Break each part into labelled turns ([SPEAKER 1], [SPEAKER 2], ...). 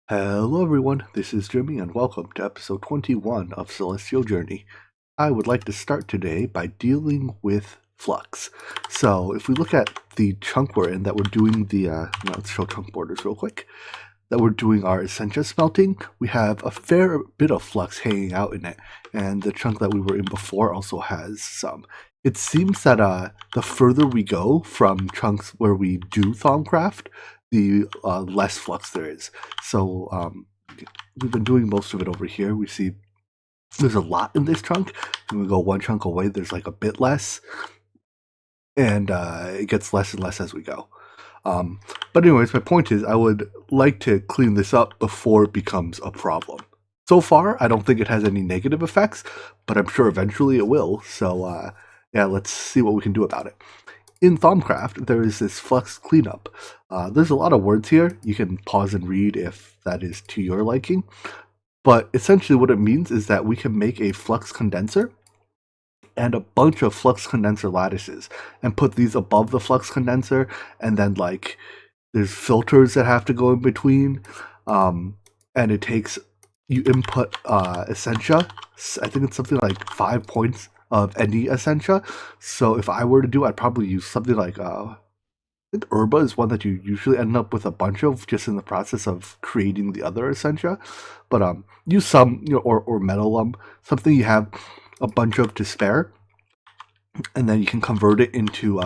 [SPEAKER 1] Hello everyone, this is Jimmy and welcome to episode 21 of Celestial Journey. I would like to start today by dealing with Flux. So if we look at the chunk we're in that we're doing let's show chunk borders real quick, that we're doing our Essentia smelting, we have a fair bit of Flux hanging out in it, and the chunk that we were in before also has some. It seems that the further we go from chunks where we do Thaumcraft, the less Flux there is. So we've been doing most of it over here. We see there's a lot in this chunk. When we go one chunk away, there's like a bit less, and it gets less and less as we go. But anyways, my point is I would like to clean this up before it becomes a problem. So far, I don't think it has any negative effects, but I'm sure eventually it will. So yeah, let's see what we can do about it. In Thaumcraft, there is this Flux cleanup. There's a lot of words here. You can pause and read if that is to your liking. But essentially what it means is that we can make a Flux condenser and a bunch of Flux condenser lattices and put these above the Flux condenser, and then like there's filters that have to go in between, and it takes, you input Essentia. I think it's something like 5 points of any Essentia. So if I were to do, I'd probably use something like I think Herba is one that you usually end up with a bunch of just in the process of creating the other Essentia. But use some, or Metalum, something you have a bunch of to spare, and then you can convert it into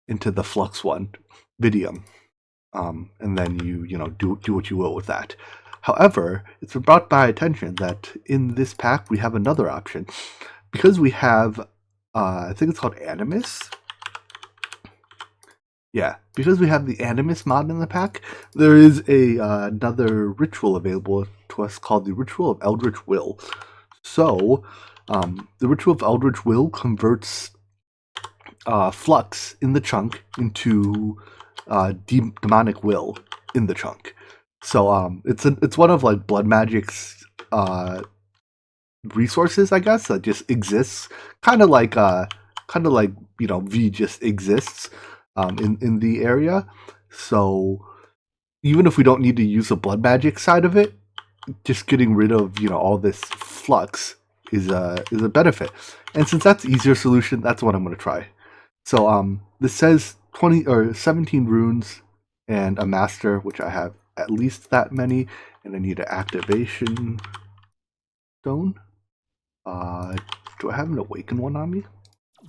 [SPEAKER 1] the Flux one, Vidium, and then you do what you will with that. However, it's been brought by attention that in this pack we have another option, because we have I think it's called Animus. Yeah, because we have the Animus mod in the pack, there is another ritual available to us called the Ritual of Eldritch Will. So, the Ritual of Eldritch Will converts Flux in the chunk into demonic will in the chunk. So it's one of like Blood Magic's resources, I guess, that just exists, kind of like V just exists in the area. So even if we don't need to use the Blood Magic side of it, just getting rid of all this Flux is a benefit. And since that's the easier solution, that's what I'm going to try. So this says 20 or 17 runes and a master, which I have at least that many, and I need an activation stone. Do I have an awakened one on me?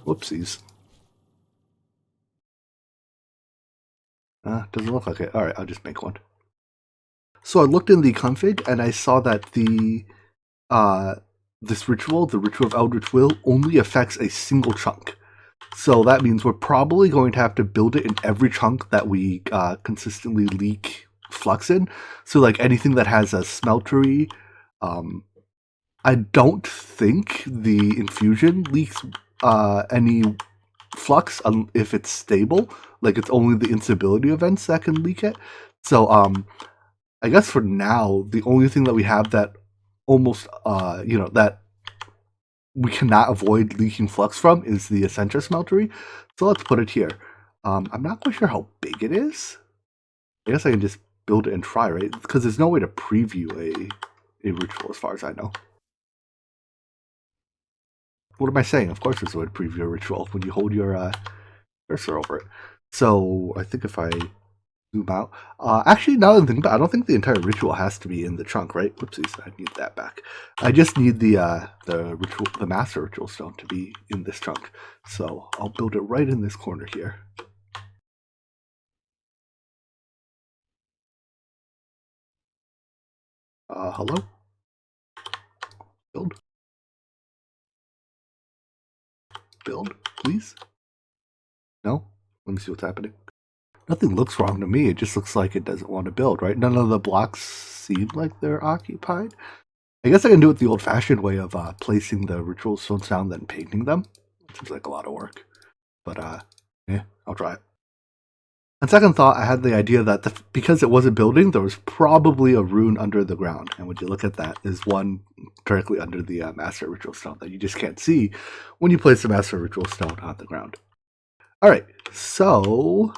[SPEAKER 1] Whoopsies. Doesn't look like it. Alright, I'll just make one. So I looked in the config and I saw that this ritual, the Ritual of Eldritch Will, only affects a single chunk. So that means we're probably going to have to build it in every chunk that we consistently leak Flux in. So like anything that has a smeltery, I don't think the infusion leaks any Flux if it's stable. Like it's only the instability events that can leak it. So I guess for now, the only thing that we have that almost that we cannot avoid leaking Flux from is the Essentia Smeltery. So let's put it here. I'm not quite sure how big it is. I guess I can just build it and try, right? Because there's no way to preview a ritual as far as I know. What am I saying? Of course there's a way to preview a ritual when you hold your cursor over it. So I think if I zoom out, actually now that I'm thinking about it, I don't think the entire ritual has to be in the chunk, right? Whoopsies, I need that back. I just need the master ritual stone to be in this chunk. So I'll build it right in this corner here. Hello? Build. Build, please? No? Let me see what's happening. Nothing looks wrong to me. It just looks like it doesn't want to build, right? None of the blocks seem like they're occupied. I guess I can do it the old-fashioned way of placing the ritual stones down, then painting them. Seems like a lot of work. But, yeah, I'll try it. On second thought, I had the idea that because it wasn't building, there was probably a rune under the ground. And when you look at that, there's one directly under the Master Ritual Stone that you just can't see when you place the Master Ritual Stone on the ground. Alright, so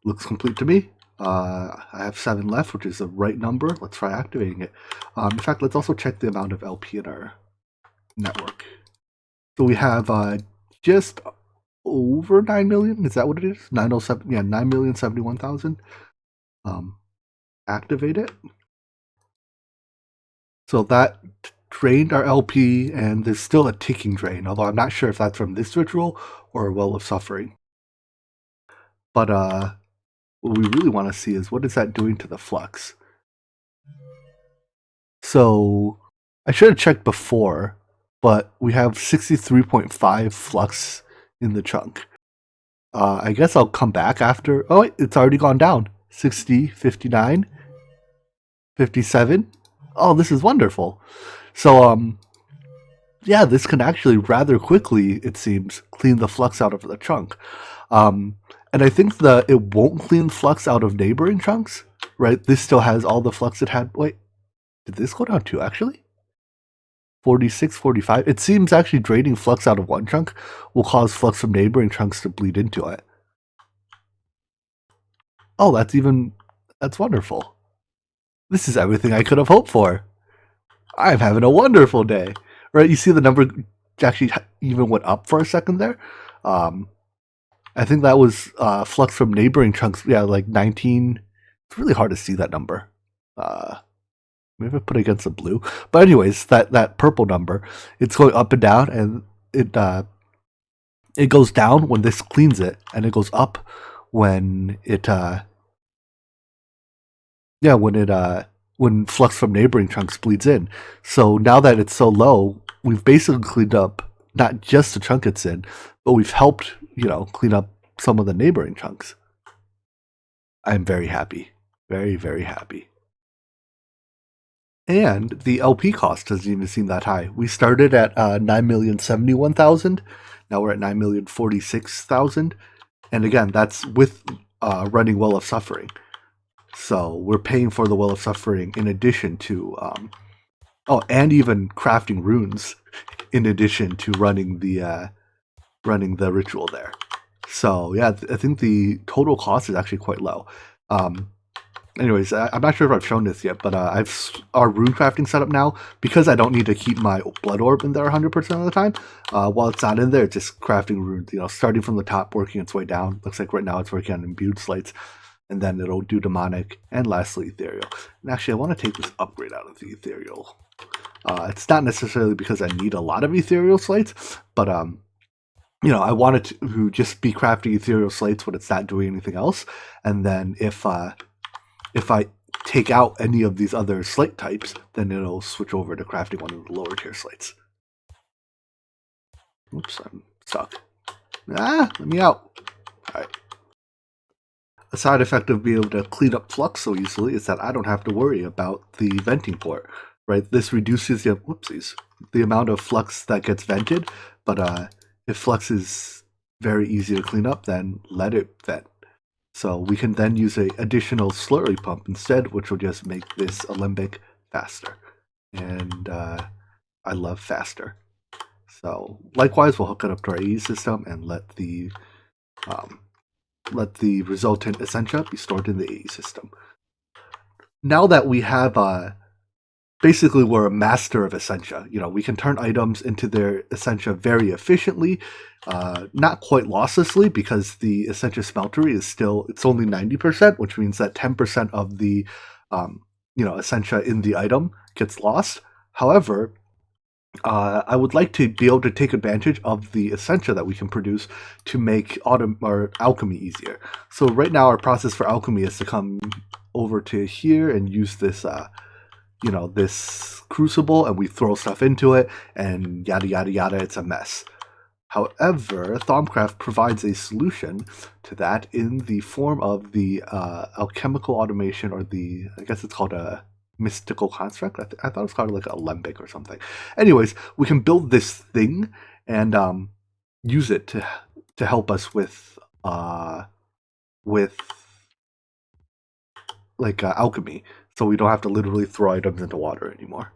[SPEAKER 1] looks complete to me. I have 7 left, which is the right number. Let's try activating it. In fact, let's also check the amount of LP in our network. So we have just over 9 million. Is that what it is? 907. Yeah, 9,071,000. Activate it. So that drained our LP, and there's still a ticking drain, although I'm not sure if that's from this ritual or a Well of Suffering. But what we really want to see is what is that doing to the flux. So I should have checked before, but we have 63.5 flux in the chunk. I guess I'll come back after. Oh, wait, it's already gone down. 60, 59, 57. Oh, this is wonderful. So, yeah, this can actually rather quickly, it seems, clean the flux out of the chunk. And I think it won't clean flux out of neighboring chunks, right? This still has all the flux it had. Wait, did this go down too, actually? 46, 45. It seems actually draining flux out of one chunk will cause flux from neighboring chunks to bleed into it. Oh, that's wonderful. This is everything I could have hoped for. I'm having a wonderful day. Right, you see the number actually even went up for a second there. I think that was flux from neighboring chunks. Yeah, like 19. It's really hard to see that number. Maybe I put it against the blue. But anyways, that purple number, it's going up and down, and it goes down when this cleans it, and it goes up when when flux from neighboring chunks bleeds in. So now that it's so low, we've basically cleaned up not just the chunk it's in, but we've helped, clean up some of the neighboring chunks. I'm very happy. Very, very happy. And the LP cost doesn't even seem that high. We started at 9,071,000. Now we're at 9,046,000. And again, that's with running Well of Suffering. So we're paying for the Well of Suffering in addition to, and even crafting runes in addition to running the ritual there. So yeah, I think the total cost is actually quite low. Anyways, I'm not sure if I've shown this yet, but I've our rune crafting set up now because I don't need to keep my blood orb in there 100% of the time. While it's not in there, it's just crafting runes. Starting from the top, working its way down. Looks like right now it's working on imbued slates, and then it'll do demonic, and lastly ethereal. And actually, I want to take this upgrade out of the ethereal. It's not necessarily because I need a lot of ethereal slates, but I wanted to just be crafting ethereal slates when it's not doing anything else, and then if I take out any of these other slate types, then it'll switch over to crafting one of the lower tier slates. Oops, I'm stuck. Let me out. Alright. A side effect of being able to clean up flux so easily is that I don't have to worry about the venting port, right? This reduces the amount of flux that gets vented, but if flux is very easy to clean up, then let it vent. So we can then use an additional slurry pump instead, which will just make this alembic faster. And I love faster. So likewise, we'll hook it up to our AE system and let the resultant essentia be stored in the AE system. Now that we have basically we're a master of essentia. We can turn items into their essentia very efficiently, not quite losslessly because the essentia smeltery it's only 90%, which means that 10% of the essentia in the item gets lost. However, I would like to be able to take advantage of the essentia that we can produce to make alchemy easier. So right now our process for alchemy is to come over to here and use this this crucible, and we throw stuff into it, and yada yada yada, it's a mess. However, Thaumcraft provides a solution to that in the form of the alchemical automation, or I guess it's called a mystical construct. I thought it was called like alembic or something. Anyways, we can build this thing and use it to help us with alchemy, so we don't have to literally throw items into water anymore.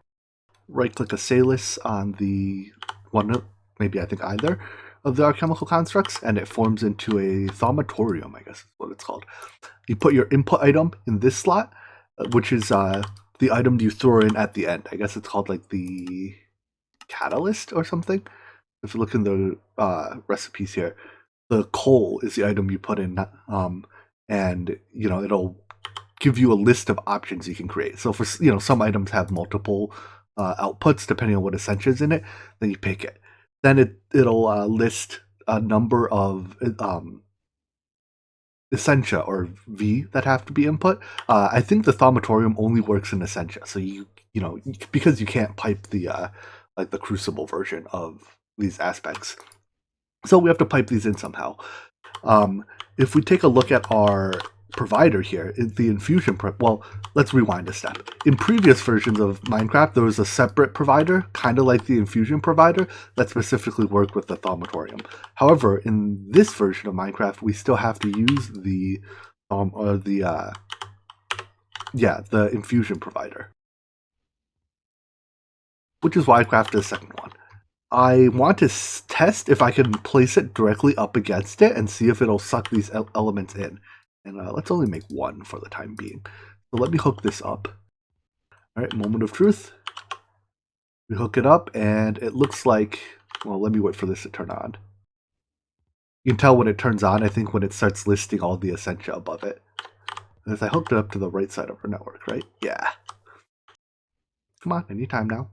[SPEAKER 1] Right-click a Salus on the one, maybe I think either. of the alchemical constructs, and it forms into a thaumatorium, I guess is what it's called. You put your input item in this slot, which is the item you throw in at the end. I guess it's called like the catalyst or something. If you look in the recipes here, the coal is the item you put in, and it'll give you a list of options you can create. So for some items have multiple outputs depending on what essentia is in it. Then you pick it. Then it'll list a number of essentia or V that have to be input. I think the thaumatorium only works in essentia, so because you can't pipe the like the crucible version of these aspects, so we have to pipe these in somehow. If we take a look at our provider here, the infusion well, let's rewind a step. In previous versions of Minecraft, there was a separate provider, kind of like the infusion provider, that specifically worked with the thaumatorium. However, in this version of Minecraft, we still have to use the infusion provider, which is why I crafted a second one. I want to test if I can place it directly up against it and see if it'll suck these elements in. And let's only make one for the time being. So let me hook this up. All right, moment of truth. We hook it up, and it looks like, well, let me wait for this to turn on. You can tell when it turns on, I think, when it starts listing all the essentia above it. As I hooked it up to the right side of our network, right? Yeah. Come on, anytime now.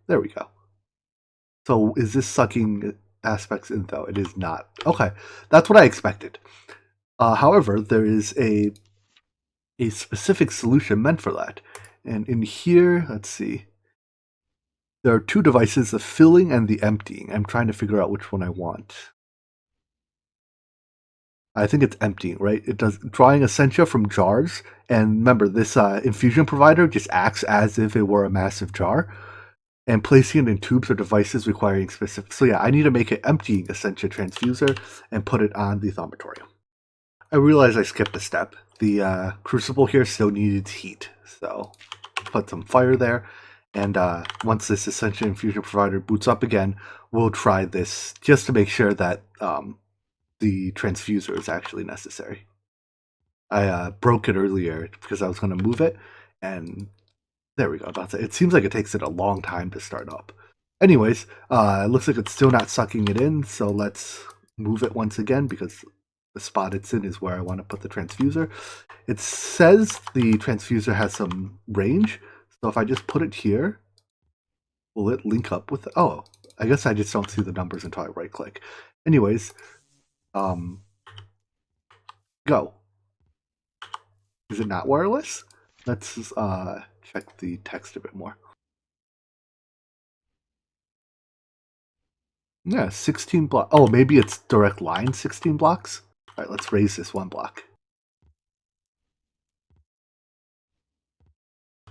[SPEAKER 1] There we go. So is this sucking aspects in, though? It is not. Okay, that's what I expected. However, there is a specific solution meant for that. And in here, let's see. There are two devices, the filling and the emptying. I'm trying to figure out which one I want. I think it's emptying, right? It does drawing essentia from jars. And remember, this infusion provider just acts as if it were a massive jar. And placing it in tubes or devices requiring specific. So yeah, I need to make an emptying essentia transfuser and put it on the thaumatorium. I realized I skipped a step. The crucible here still needed heat. So put some fire there. And once this essentia infusion provider boots up again, we'll try this just to make sure that the transfuser is actually necessary. I broke it earlier because I was going to move it, and there we go. It seems like it takes it a long time to start up. Anyways, it looks like it's still not sucking it in, so let's move it once again because the spot it's in is where I want to put the transfuser. It says the transfuser has some range, so if I just put it here, will it link up with... Oh, I guess I just don't see the numbers until I right-click. Anyways, go. Is it not wireless? Let's check the text a bit more. Yeah, 16 blocks. Oh, maybe it's direct line 16 blocks? All right, let's raise this one block.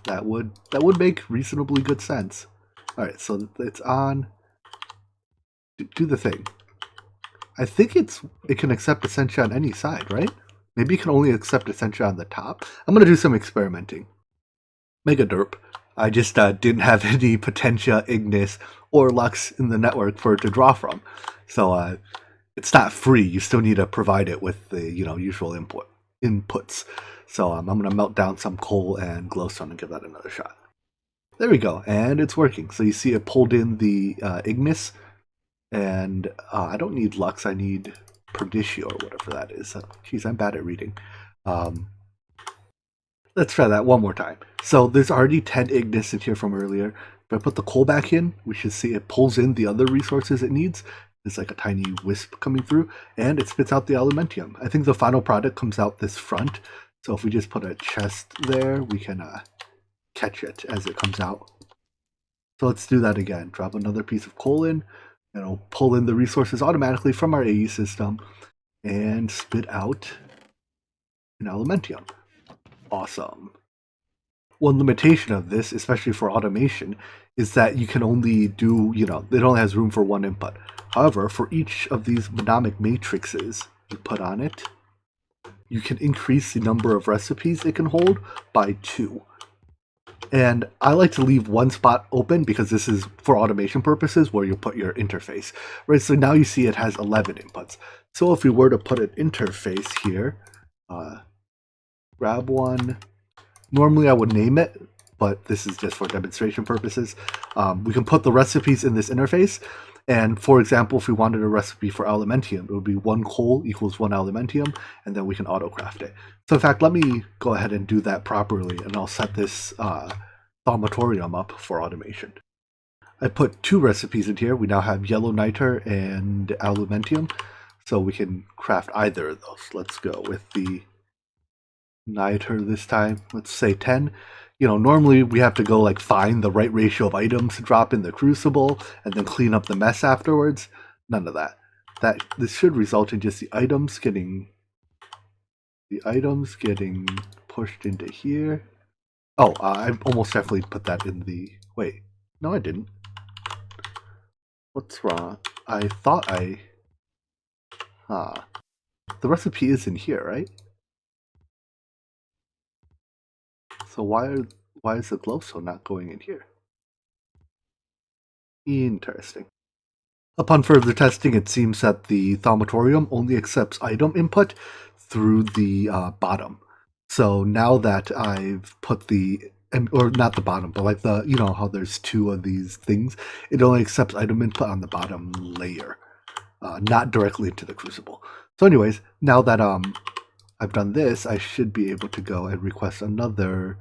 [SPEAKER 1] That would make reasonably good sense. All right, so it's on. Do the thing. I think it can accept essentia on any side, right? Maybe it can only accept essentia on the top. I'm going to do some experimenting. Mega derp. I just didn't have any Potentia, Ignis, or Lux in the network for it to draw from. So it's not free. You still need to provide it with the usual inputs. So I'm going to melt down some coal and glowstone and give that another shot. There we go, and it's working. So you see it pulled in the Ignis, and I don't need Lux. I need Perditio or whatever that is. Geez, I'm bad at reading. Let's try that one more time. So there's already 10 Ignis in here from earlier. If I put the coal back in, we should see it pulls in the other resources it needs. There's like a tiny wisp coming through, and it spits out the Elementium. I think the final product comes out this front. So if we just put a chest there, we can catch it as it comes out. So let's do that again. Drop another piece of coal in, and it'll pull in the resources automatically from our AE system and spit out an Elementium. Awesome. One limitation of this, especially for automation, is that you can only do, it only has room for one input. However, for each of these mnemonic matrices you put on it, you can increase the number of recipes it can hold by 2. And I like to leave one spot open because this is for automation purposes where you put your interface, right? So now you see it has 11 inputs. So if we were to put an interface here, grab one. Normally I would name it, but this is just for demonstration purposes. We can put the recipes in this interface. And for example, if we wanted a recipe for aluminium, it would be 1 coal equals 1 aluminium, and then we can auto-craft it. So in fact, let me go ahead and do that properly, and I'll set this thaumatorium up for automation. I put 2 recipes in here. We now have yellow niter and aluminium, so we can craft either of those. Let's go with the niter this time. Let's say 10. Normally we have to go like find the right ratio of items to drop in the crucible and then clean up the mess afterwards. None of that. This should result in just the items getting pushed into here. Oh, I almost definitely put that in the... Wait, no I didn't. What's wrong? I thought I... The recipe is in here, right? So why is the glowstone not going in here? Interesting. Upon further testing, it seems that the thaumatorium only accepts item input through the bottom. So now that I've put or not the bottom, but like how there's 2 of these things, it only accepts item input on the bottom layer, not directly into the crucible. So anyways, now that I've done this, I should be able to go and request another,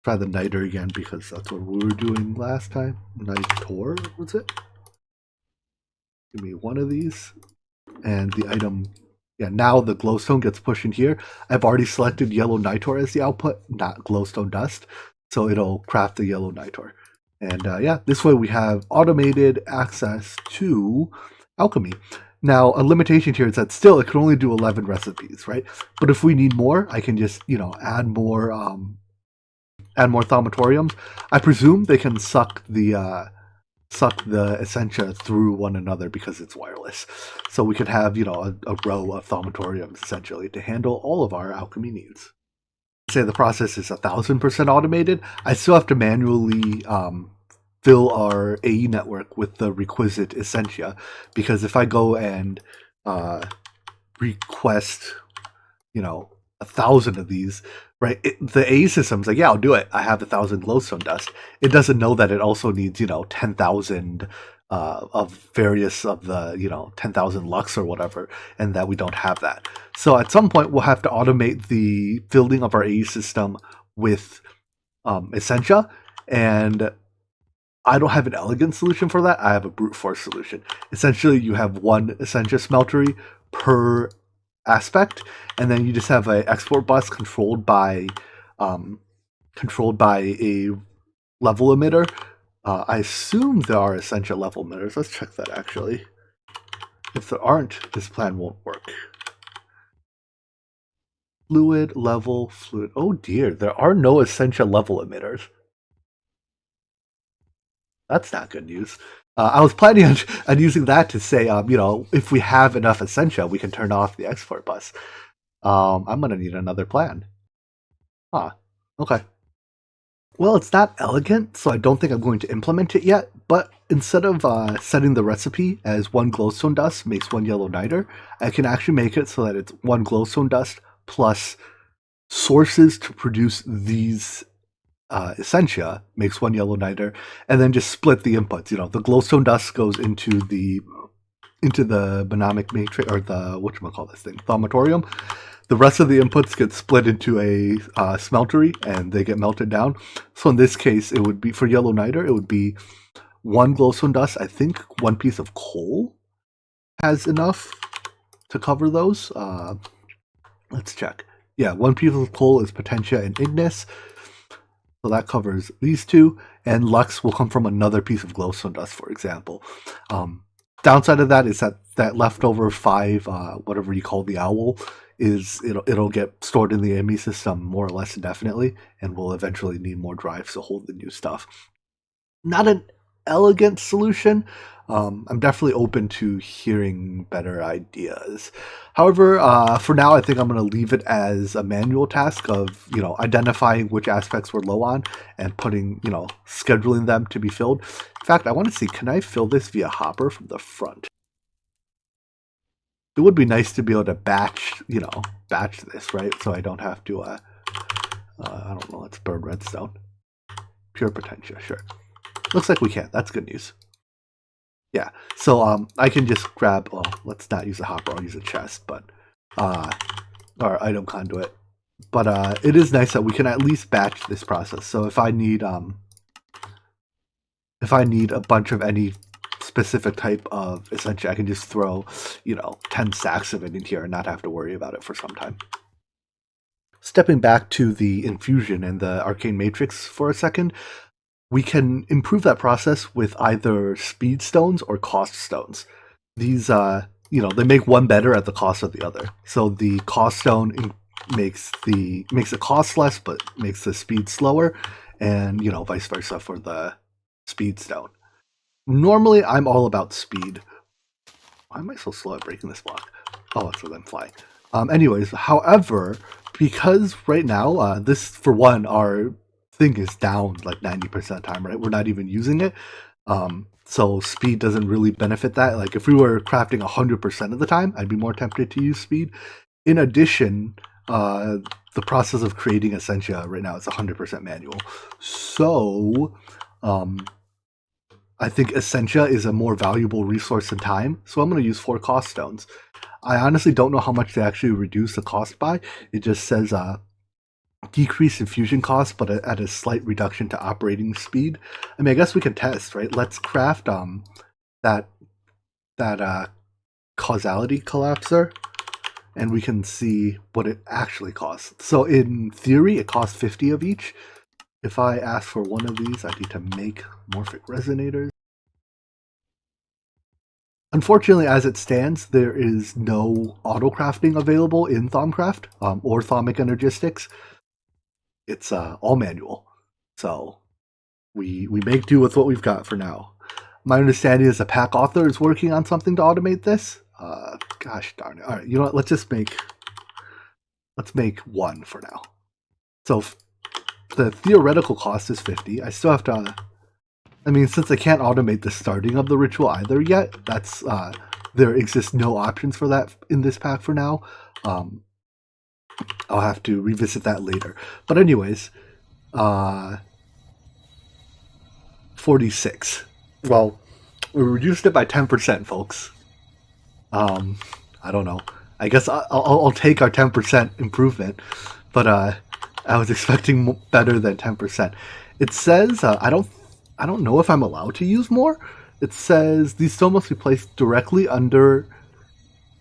[SPEAKER 1] try the niter again because that's what we were doing last time. Nitor, was it? Give me one of these, and the item, yeah, now the glowstone gets pushed in here. I've already selected yellow nitor as the output, not glowstone dust, so it'll craft the yellow nitor. And yeah, this way we have automated access to alchemy. Now, a limitation here is that still it can only do 11 recipes, right? But if we need more, I can just, add more thaumatoriums. I presume they can suck the essentia through one another because it's wireless. So we could have, a row of thaumatoriums essentially to handle all of our alchemy needs. Say the process is 1,000% automated, I still have to manually fill our AE network with the requisite essentia, because if I go and request, 1,000 of these, right? The AE system's like, yeah, I'll do it. I have 1,000 glowstone dust. It doesn't know that it also needs, 10,000 of various of the, 10,000 lux or whatever, and that we don't have that. So at some point, we'll have to automate the filling of our AE system with essentia, and I don't have an elegant solution for that. I have a brute force solution. Essentially, you have one essentia smeltery per aspect, and then you just have an export bus controlled by a level emitter. I assume there are essentia level emitters. Let's check that actually. If there aren't, this plan won't work. Fluid level fluid. Oh dear, there are no essentia level emitters. That's not good news. I was planning on using that to say, if we have enough essentia, we can turn off the export bus. I'm going to need another plan. Okay. Well, it's not elegant, so I don't think I'm going to implement it yet, but instead of setting the recipe as 1 glowstone dust makes 1 yellow niter, I can actually make it so that it's 1 glowstone dust plus sources to produce these essentia makes 1 yellow niter, and then just split the inputs. The glowstone dust goes into the mnemonic matrix, or the thaumatorium. The rest of the inputs get split into a smeltery, and they get melted down. So in this case, it would be for yellow niter, it would be 1 glowstone dust. I think 1 piece of coal has enough to cover those. Let's check. Yeah, 1 piece of coal is potentia and ignis. So that covers these 2, and lux will come from another piece of glowstone dust, for example. Downside of that is that leftover 5, whatever you call the owl, it'll get stored in the ME system more or less indefinitely, and we'll eventually need more drives to hold the new stuff. Not an elegant solution, I'm definitely open to hearing better ideas. However, for now, I think I'm going to leave it as a manual task of, identifying which aspects we're low on and putting, scheduling them to be filled. In fact, I want to see, can I fill this via hopper from the front? It would be nice to be able to batch this, right? So I don't have to, I don't know, let's burn redstone. Pure potential, sure. Looks like we can. That's good news. Yeah, so I can just grab, well, let's not use a hopper, I'll use a chest, but, or item conduit. But it is nice that we can at least batch this process. So if I need a bunch of any specific type of essentially, I can just throw, 10 stacks of it in here and not have to worry about it for some time. Stepping back to the infusion and the arcane matrix for a second, we can improve that process with either speed stones or cost stones. These, they make one better at the cost of the other. So the cost stone makes the cost less, but makes the speed slower, and vice versa for the speed stone. Normally, I'm all about speed. Why am I so slow at breaking this block? Oh, it's them flying. Anyways, however, because right now, this, for one, our thing is down like 90% of the time, right? We're not even using it. So speed doesn't really benefit that. Like if we were crafting 100% of the time, I'd be more tempted to use speed. In addition, the process of creating Essentia right now is 100% manual. So I think Essentia is a more valuable resource than time. So I'm going to use 4 cost stones. I honestly don't know how much they actually reduce the cost by. It just says decrease infusion costs, but at a slight reduction to operating speed. I mean, I guess we can test, right? Let's craft that causality collapser, and we can see what it actually costs. So in theory, it costs 50 of each. If I ask for one of these, I need to make morphic resonators. Unfortunately, as it stands, there is no auto crafting available in Thaumcraft or Thaumic Energistics. It's all manual. So we make do with what we've got for now. My understanding is the pack author is working on something to automate this. Gosh darn it. All right, you know what? Let's make one for now. So the theoretical cost is 50. I still have to, I mean, since I can't automate the starting of the ritual either yet, that's there exists no options for that in this pack for now. I'll have to revisit that later. But anyways, 46. Well, we reduced it by 10%, folks. I don't know. I guess I'll take our 10% improvement, but I was expecting better than 10%. It says I don't know if I'm allowed to use more. It says these still must be placed directly under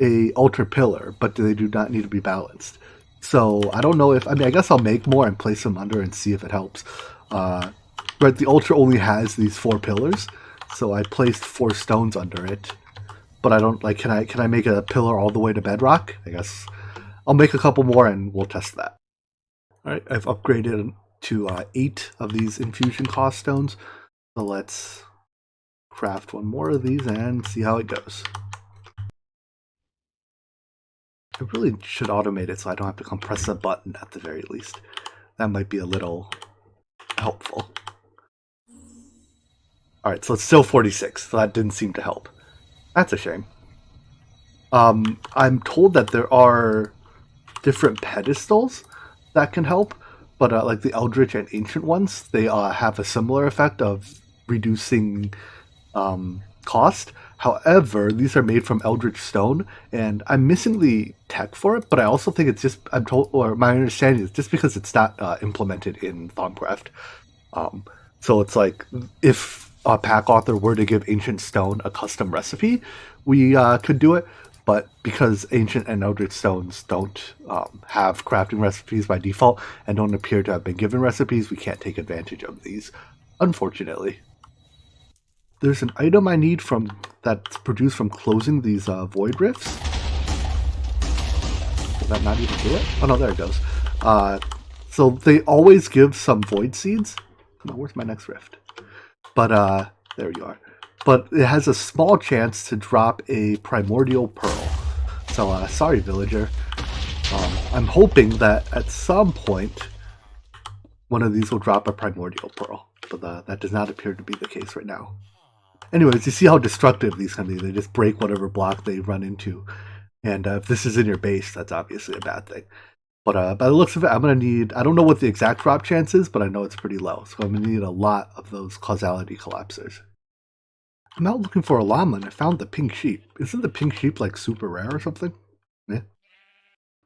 [SPEAKER 1] a altar pillar, but they do not need to be balanced. So I don't know if, I mean, I guess I'll make more and place them under and see if it helps. But the altar only has these 4 pillars, so I placed 4 stones under it. But I don't, like, can I make a pillar all the way to bedrock? I guess I'll make a couple more and we'll test that. Alright, I've upgraded to 8 of these infusion cost stones. So let's craft one more of these and see how it goes. I really should automate it so I don't have to compress a button at the very least. That might be a little helpful. Alright, so it's still 46, so that didn't seem to help. That's a shame. I'm told that there are different pedestals that can help, but like the Eldritch and Ancient ones, they have a similar effect of reducing cost. However, these are made from Eldritch Stone, and I'm missing the tech for it, but I also think it's just, I'm told, or my understanding is just because it's not implemented in Thaumcraft. So it's like, if a pack author were to give Ancient Stone a custom recipe, we could do it, but because Ancient and Eldritch Stones don't have crafting recipes by default, and don't appear to have been given recipes, we can't take advantage of these, unfortunately. There's an item I need that's produced from closing these void rifts. Did that not even do it? Oh no, there it goes. So they always give some void seeds. Come on, where's my next rift? But There you are. But it has a small chance to drop a primordial pearl. So, sorry, villager. I'm hoping that at some point one of these will drop a primordial pearl, but that does not appear to be the case right now. Anyways, you see how destructive these can be. They just break whatever block they run into. And if this is in your base, that's obviously a bad thing. But by the looks of it, I'm going to need, I don't know what the exact drop chance is, but I know it's pretty low. So I'm going to need a lot of those causality collapsers. I'm out looking for a llama and I found the pink sheep. Isn't the pink sheep like super rare or something? Yeah.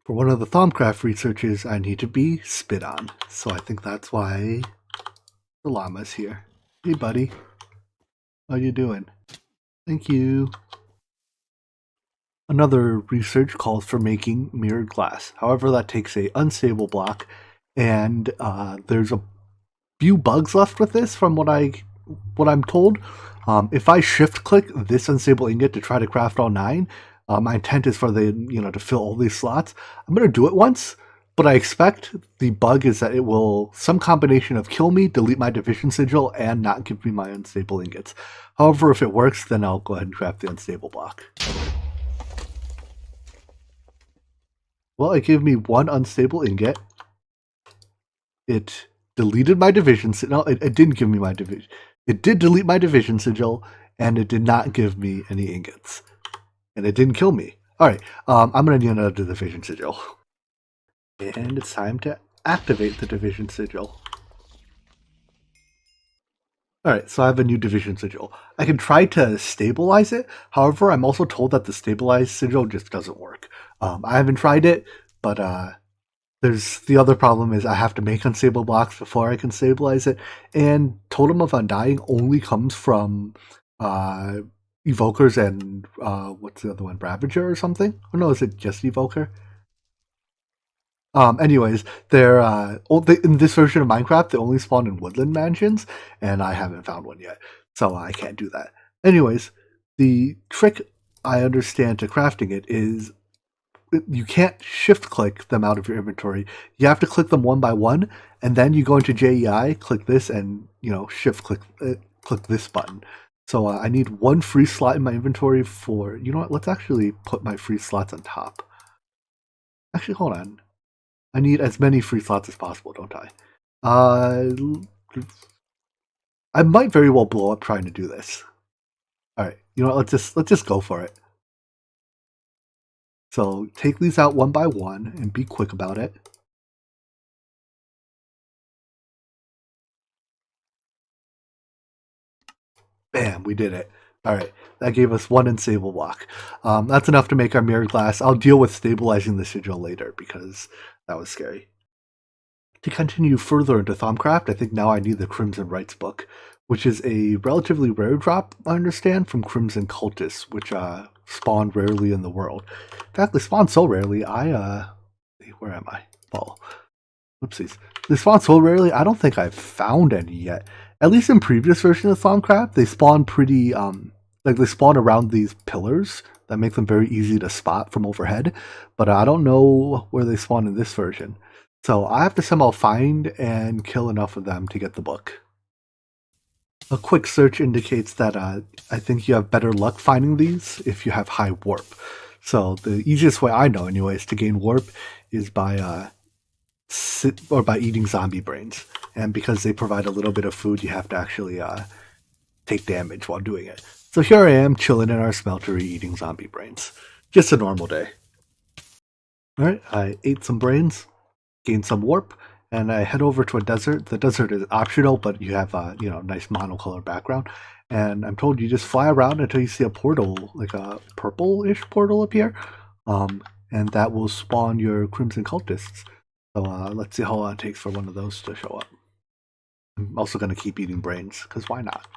[SPEAKER 1] For one of the Thaumcraft researches, I need to be spit on. So I think that's why the llama's here. Hey buddy, how you doing? Thank you. Another research calls for making mirrored glass. However, that takes a unstable block, and there's a few bugs left with this from what I'm told. If I shift click this unstable ingot to try to craft all 9, my intent is for to fill all these slots. I'm going to do it once, but I expect the bug is that it will some combination of kill me, delete my division sigil, and not give me my unstable ingots. However, if it works, then I'll go ahead and craft the unstable block. Well, it gave me 1 unstable ingot. It deleted my division sigil. No, it didn't give me my division. It did delete my division sigil, and it did not give me any ingots. And it didn't kill me. Alright, I'm going to need another division sigil. And it's time to activate the division sigil. Alright, so I have a new division sigil. I can try to stabilize it. However, I'm also told that the stabilized sigil just doesn't work. I haven't tried it, but there's the other problem is I have to make unstable blocks before I can stabilize it. And Totem of Undying only comes from Evokers and what's the other one? Ravager or something? Or no, is it just Evoker? Anyways, they're in this version of Minecraft, they only spawn in woodland mansions, and I haven't found one yet, so I can't do that. Anyways, the trick I understand to crafting it is you can't shift click them out of your inventory. You have to click them one by one, and then you go into JEI, click this, and shift click this button. So I need 1 free slot in my inventory for, you know what, let's actually put my free slots on top. Actually, hold on. I need as many free slots as possible, don't I? I might very well blow up trying to do this. Alright, you know what, let's just go for it. So take these out one by one and be quick about it. Bam, we did it. Alright, that gave us 1 unstable block. That's enough to make our mirrored glass. I'll deal with stabilizing the sigil later because that was scary. To continue further into Thaumcraft, I think now I need the Crimson Rites book, which is a relatively rare drop, I understand, from Crimson Cultists, which spawn rarely in the world. In fact, they spawn so rarely, where am I? Oh, whoopsies. They spawn so rarely, I don't think I've found any yet. At least in previous versions of Thaumcraft, they spawn pretty, they spawn around these pillars that make them very easy to spot from overhead, but I don't know where they spawn in this version. So I have to somehow find and kill enough of them to get the book. A quick search indicates that I think you have better luck finding these if you have high warp. So the easiest way I know anyways to gain warp is by eating zombie brains. And because they provide a little bit of food, you have to actually take damage while doing it. So here I am chilling in our smeltery eating zombie brains. Just a normal day. Alright, I ate some brains, gain some warp, and I head over to a desert. The desert is optional, but you have a nice monocolor background. And I'm told you just fly around until you see a portal, like a purple-ish portal appear, and that will spawn your Crimson Cultists. So let's see how long it takes for one of those to show up. I'm also going to keep eating brains, because why not?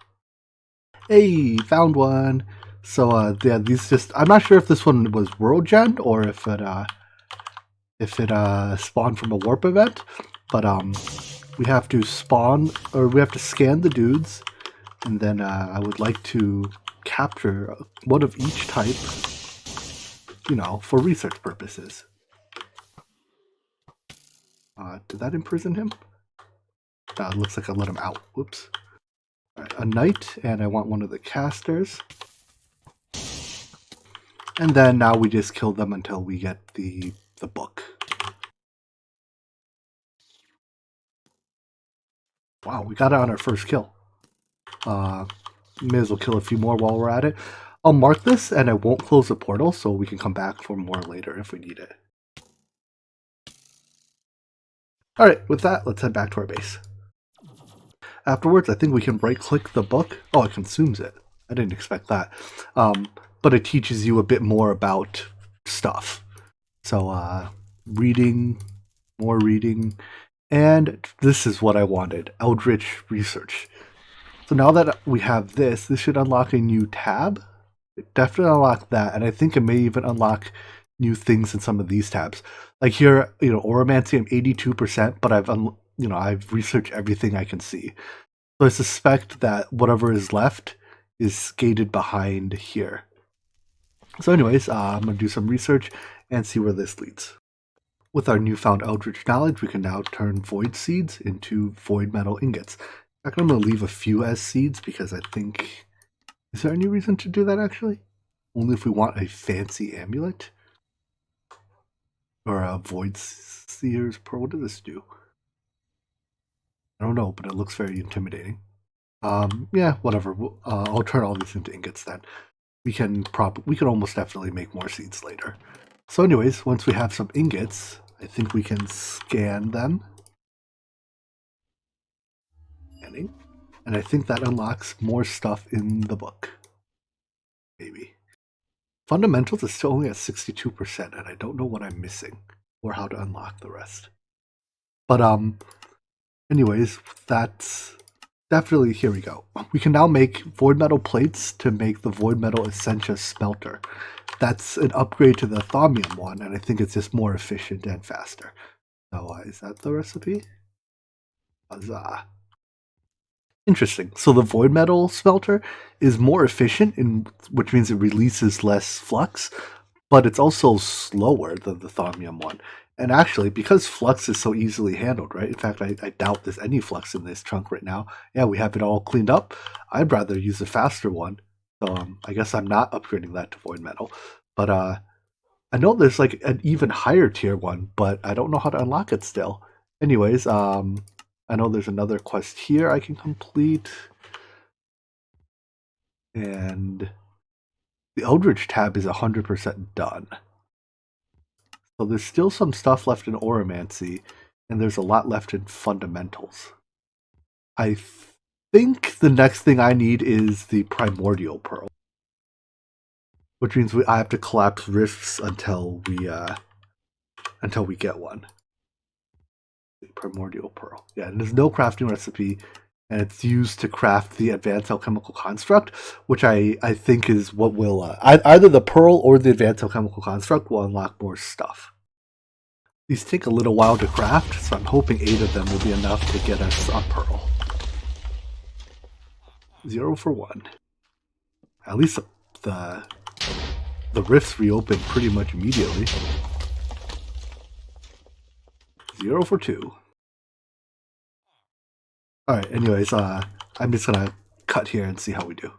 [SPEAKER 1] Hey, found one! So yeah, these I'm not sure if this one was World Gen, or if it spawned from a warp event, but we have to scan the dudes, and then I would like to capture one of each type, for research purposes. Did that imprison him? It looks like I let him out. Whoops. Alright. a knight, and I want one of the casters. And then now we just kill them until we get the book. Wow, we got it on our first kill. May as well kill a few more while we're at it. I'll mark this and I won't close the portal so we can come back for more later if we need it. Alright, with that, let's head back to our base. Afterwards, I think we can right-click the book. Oh, it consumes it. I didn't expect that. But it teaches you a bit more about stuff. So, reading, more reading, and this is what I wanted, Eldritch Research. So now that we have this should unlock a new tab. It definitely unlock that, and I think it may even unlock new things in some of these tabs. Like here, Oromancy, I'm 82%, but I've researched everything I can see. So I suspect that whatever is left is skated behind here. So anyways, I'm going to do some research and see where this leads. With our newfound Eldritch knowledge, we can now turn void seeds into void metal ingots. In fact, I'm going to leave a few as seeds because I think... Is there any reason to do that actually? Only if we want a fancy amulet? Or a void seer's pearl. What does this do? I don't know, but it looks very intimidating. Yeah, whatever. I'll turn all these into ingots then. We can almost definitely make more seeds later. So anyways, once we have some ingots, I think we can scan them. Scanning. And I think that unlocks more stuff in the book. Maybe. Fundamentals is still only at 62%, and I don't know what I'm missing or how to unlock the rest. But anyways, that's definitely, here we go. We can now make void metal plates to make the void metal essentia smelter. That's an upgrade to the thaumium one, and I think it's just more efficient and faster. So is that the recipe? Huzzah. Interesting. So the void metal smelter is more efficient, which means it releases less flux, but it's also slower than the thaumium one. And actually, because flux is so easily handled, right? In fact, I doubt there's any flux in this trunk right now. Yeah, we have it all cleaned up. I'd rather use a faster one. So I guess I'm not upgrading that to void metal. But I know there's like an even higher tier one, but I don't know how to unlock it still. Anyways, I know there's another quest here I can complete. And the Eldritch tab is 100% done. So there's still some stuff left in Oromancy, and there's a lot left in Fundamentals. I think the next thing I need is the Primordial Pearl. Which means I have to collapse rifts until we get one. Primordial Pearl. Yeah, and there's no crafting recipe, and it's used to craft the Advanced Alchemical Construct, which I think is what will... either the Pearl or the Advanced Alchemical Construct will unlock more stuff. These take a little while to craft, so I'm hoping 8 of them will be enough to get us a Pearl. 0 for 1. At least the rifts reopen pretty much immediately. 0 for 2. Alright, anyways, I'm just gonna cut here and see how we do.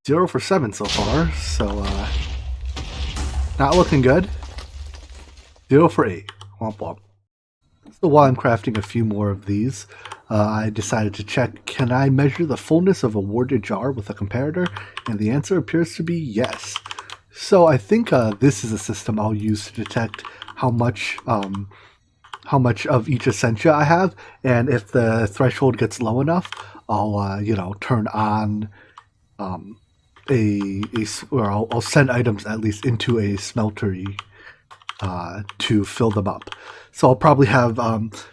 [SPEAKER 1] 0 for 7 so far, so not looking good. 0 for 8. Womp womp. So while I'm crafting a few more of these, I decided to check, can I measure the fullness of a warded jar with a comparator? And the answer appears to be yes. So I think this is a system I'll use to detect how much of each essentia I have, and if the threshold gets low enough, I'll turn on I'll send items at least into a smeltery to fill them up. So I'll probably have,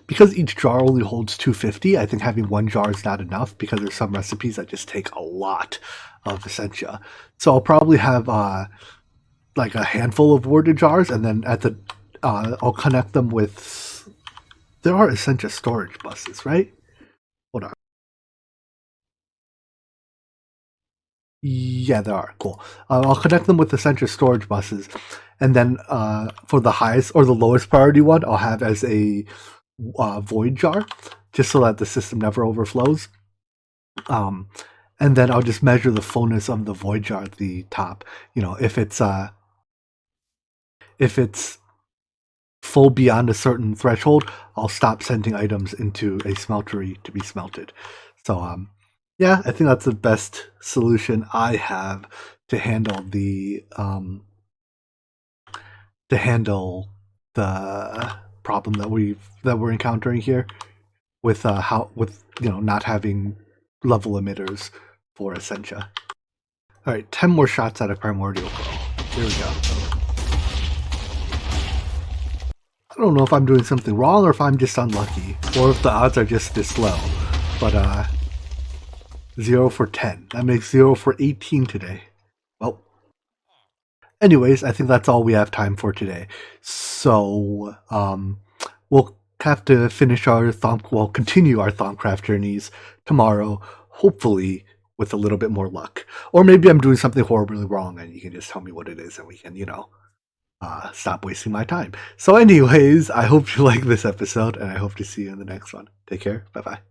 [SPEAKER 1] because each jar only holds 250, I think having one jar is not enough because there's some recipes that just take a lot of essentia. So I'll probably have like a handful of warded jars, and then I'll connect them with... There are essentia storage buses, right? Hold on. Yeah, there are. Cool. I'll connect them with essentia storage buses, and then for the highest or the lowest priority one, I'll have as a void jar, just so that the system never overflows. And then I'll just measure the fullness of the void jar at the top. If it's full beyond a certain threshold, I'll stop sending items into a smeltery to be smelted. So yeah, I think that's the best solution I have to handle the problem that we're encountering here with not having level emitters for Essentia. All right, 10 more shots at a primordial pearl. Here we go. I don't know if I'm doing something wrong or if I'm just unlucky, or if the odds are just this low. But 0 for 10. That makes 0 for 18 today. Well, anyways, I think that's all we have time for today. So we'll have to finish our continue our Thaumcraft journeys tomorrow, hopefully with a little bit more luck. Or maybe I'm doing something horribly wrong and you can just tell me what it is and we can, stop wasting my time. So anyways, I hope you like this episode and I hope to see you in the next one. Take care. Bye-bye.